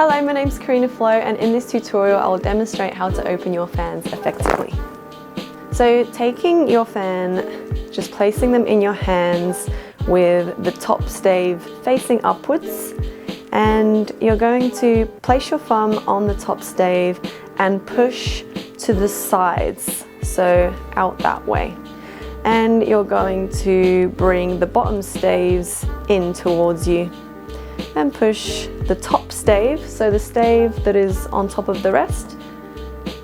Hello, my name's Karina Flow, and in this tutorial I will demonstrate how to open your fans effectively. So taking your fan, just placing them in your hands with the top stave facing upwards, and you're going to place your thumb on the top stave and push to the sides, so out that way. And you're going to bring the bottom staves in towards you and push the top stave, so the stave that is on top of the rest,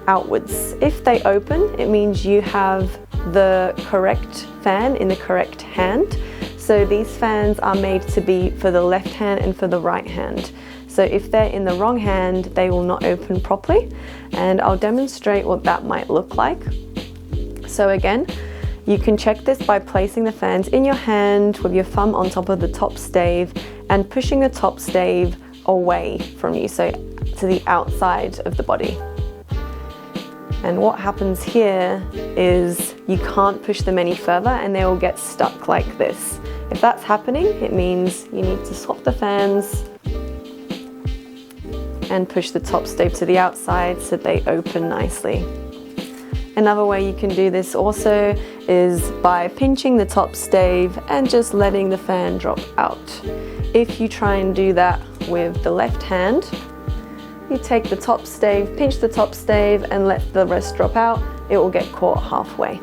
outwards. If they open, it means you have the correct fan in the correct hand. So these fans are made to be for the left hand and for the right hand. So if they're in the wrong hand, they will not open properly. And I'll demonstrate what that might look like. So again, you can check this by placing the fans in your hand with your thumb on top of the top stave and pushing the top stave away from you, so to the outside of the body. And what happens here is you can't push them any further and they will get stuck like this. If that's happening, it means you need to swap the fans and push the top stave to the outside so they open nicely. Another way you can do this also is by pinching the top stave and just letting the fan drop out. If you try and do that with the left hand, you take the top stave, pinch the top stave and let the rest drop out, it will get caught halfway.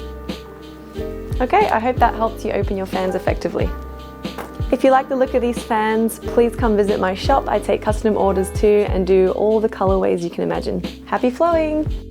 Okay, I hope that helped you open your fans effectively. If you like the look of these fans, please come visit my shop. I take custom orders too and do all the colorways you can imagine. Happy flowing!